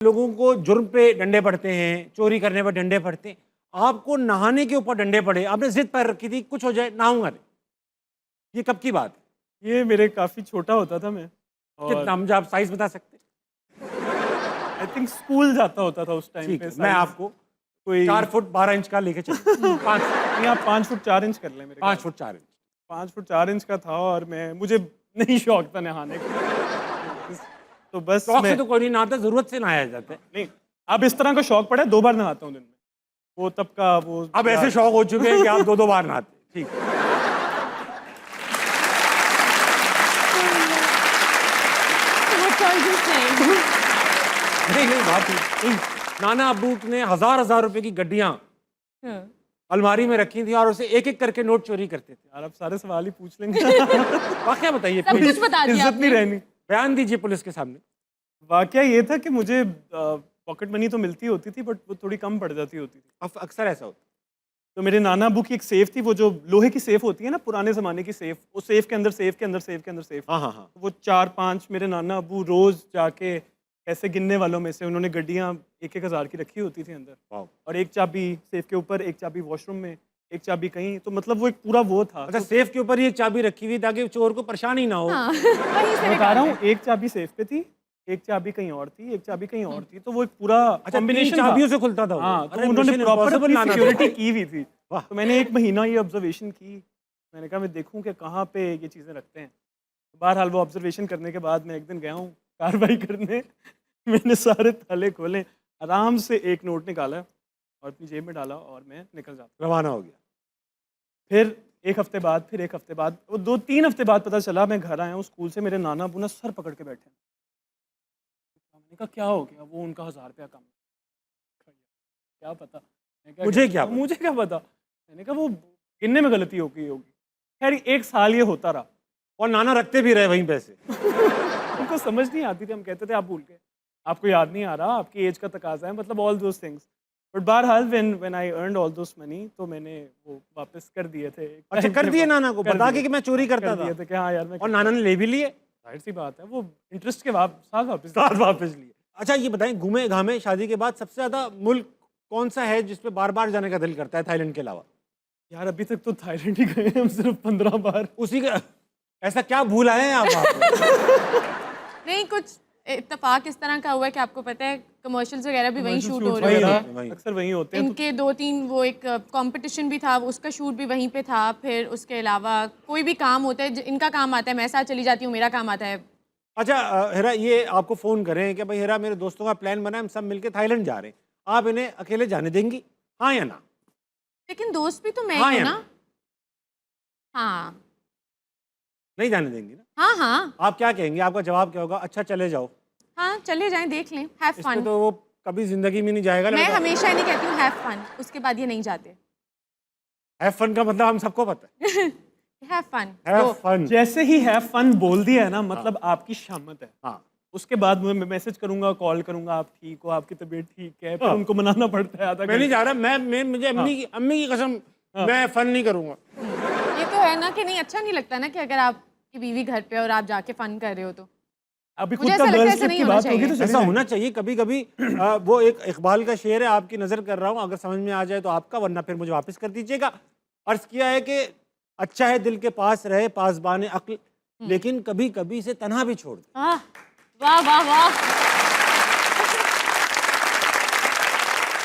लोगों को जुर्म पे डंडे पड़ते हैं, चोरी करने पर डंडे पड़ते हैं, आपको नहाने के ऊपर डंडे पड़े, आपने जिद पर रखी थी कुछ हो जाए नहाऊंगा नहीं, ये कब की बात है? ये मेरे काफ़ी छोटा होता था मैं, और कितना, मुझे आप साइज बता सकते हैं? आई थिंक स्कूल जाता होता था उस टाइम ठीक पे। है, मैं आपको कोई 4 फुट 12 इंच का लेके चलूं। 5 नहीं, आप 5 फुट 4 इंच कर लें मेरे 5 फुट 4 इंच। 5 फुट 4 इंच का था, और मुझे नहीं शौक था नहाने का। तो बस शौक मैं से तो कोई नहीं नहाता, जरूरत से नहाया जाता है। नहीं, अब इस तरह का शौक पड़ा है, 2 बार नहाता हूँ दिन में। वो तब का वो अब ऐसे शौक हो चुके हैं कि आप 2-2 बार नहाते हैं। ठीक है। नहीं बात नहीं। नाना अब्बू ने हजार रुपए की गड्डियां अलमारी में रखी थी और उसे एक एक करके नोट चोरी करते थे। यार अब सारे सवाल ही पूछ लेंगे। वाकया बताइए, सब कुछ बता दिया इज्जत नहीं रहनी। बयान दीजिए पुलिस के सामने। वाकया ये था कि मुझे पॉकेट मनी तो मिलती होती थी, बट वो थोड़ी कम पड़ जाती होती थी। अक्सर ऐसा होता तो मेरे नाना अब्बू की एक सेफ थी, वो जो लोहे की सेफ होती है ना, पुराने ज़माने की सेफ, उस सेफ के अंदर सेफ के अंदर सेफ के अंदर सेफ। हाँ हाँ हाँ। वो 4-5 मेरे नाना अब्बू रोज़ जाके ऐसे गिनने वालों में से उन्होंने गड्डियाँ 1-1 हज़ार की रखी होती थी अंदर, वाह। और एक चाबी सेफ के ऊपर, एक चाबी वॉशरूम में, एक चाबी कहीं। तो मतलब वो एक पूरा वो था। अच्छा, सेफ के ऊपर ही एक चाबी रखी हुई ताकि चोर को परेशानी ना हो। हाँ, वहीं से बता रहा निकालते हूँ, एक चाबी सेफ पे थी, एक चाबी कहीं और थी, एक चाबी कहीं और थी। तो वो एक पूरा अच्छा, 3 कॉम्बिनेशन चाबियों से खुलता था वो। हाँ, तो अरे, उन्होंने Mission प्रॉपर Impossible अपनी लाना था। सिक्योरिटी की हुई थी। वाह। तो मैंने 1 महीना ये ऑब्जर्वेशन की। मैंने कहा मैं देखूं कि कहाँ पे ये चीज़ें रखते हैं। बहरहाल वो ऑब्जर्वेशन करने के बाद मैं एक दिन गया हूँ कार्रवाई करने। मैंने सारे ताले खोले, आराम से एक नोट निकाला और अपनी जेब में डाला, और मैं निकल जाता। रवाना हो गया। फिर 1 हफ्ते बाद, फिर 1 हफ्ते बाद, वो 2-3 हफ्ते बाद पता चला, मैं घर आया हूँ स्कूल से, मेरे नाना अब्बू ना सर पकड़ के बैठे हैं। मैंने कहा क्या हो गया? वो उनका 1000 रुपया कम। क्या पता? मैं क्या मुझे कहता? क्या पता? मुझे क्या पता? मैंने कहा वो गिनने में गलती हो गई होगी। खैर 1 साल ये होता रहा। और नाना रखते भी रहे वहीं पैसे। उनको समझ नहीं आती थी, हम कहते थे आप भूल गए, आपको याद नहीं आ रहा, आपकी एज का तकाजा है, मतलब ऑल दोज थिंग्स। बट बहरहाल when I earned all those money, तो मैंने वो वापस कर दिए थे। अच्छा, कर दिए नाना को बता के कि मैं चोरी करता दिए था? थे कि हाँ यार मैं, और नाना ने ले भी लिए? जाहिर सी बात है, वो इंटरेस्ट के साथ वापस। साथ वापस लिए। अच्छा ये बताएं, घूमे घामे शादी के बाद सबसे ज्यादा मुल्क कौन सा है जिस पे बार बार जाने का दिल करता है थाईलैंड के अलावा? यार अभी तक तो थाईलैंड ही गए हैं हम, सिर्फ 15 बार। उसी का ऐसा क्या भूल आए हैं आप? नहीं, कुछ इत्तेफाक इस तरह का हुआ है कि आपको पता है कमर्शियल्स वगैरह भी वहीं शूट हो वही रहे वही हैं। होते हैं, वही। अक्सर वहीं होते हैं। इनके 2-3 वो एक कंपटीशन भी था, उसका शूट भी वहीं पे था। फिर उसके अलावा कोई भी काम होता है, इनका काम आता है, मैं साथ चली जाती हूँ, मेरा काम आता है। अच्छा हेरा, ये आपको फोन करें कि भाई हेरा मेरे दोस्तों का प्लान बना है, हम सब मिलके थाईलैंड जा रहे हैं, आप इन्हें अकेले जाने देंगी, हाँ या ना? लेकिन दोस्त भी तो मैं हाँ ही या हूँ ना। हाँ नहीं जाने देंगी ना? हाँ हाँ आप क्या कहेंगे, आपका जवाब क्या होगा? अच्छा चले जाओ। हाँ, चले जाएं, देख लें, हैव इस पे फन। तो वो कभी जिंदगी में नहीं जाएगा मैं लड़का। हमेशा नहीं कहती हूँ हैव फन, उसके बाद ये नहीं जाते। हैव फन का मतलब हम सबको पता है। Have fun. Have fun. जैसे ही हैव फन बोल दिया है ना, मतलब आपकी शामत है। हाँ। उसके बाद मैं मैसेज करूंगा, कॉल करूंगा, आप ठीक हो, आपकी तबीयत ठीक है, फिर हाँ। उनको मनाना पड़ता है आधा मैं नहीं घंटा। जा रहा, मैं मुझे अम्मी की कसम, मैं फन नहीं करूंगा। ये तो है ना कि नहीं, अच्छा नहीं लगता ना कि अगर आपकी बीवी घर पे और आप जाके फन कर रहे हो तो। अभी मुझे खुद का ऐसा लगता है गर्ल्स ऐसा ट्रिप नहीं की होना बात होगी चाहिए। तो चले ऐसा जाएंगे। होना चाहिए कभी कभी। वो एक इकबाल का शेर है, आपकी नजर कर रहा हूँ, अगर समझ में आ जाए तो आपका, वरना फिर मुझे वापस कर दीजिएगा। अर्ज किया है कि अच्छा है दिल के पास रहे पासबान अक्ल, लेकिन कभी कभी इसे तन्हा भी छोड़ दे। वाह वाह वाह।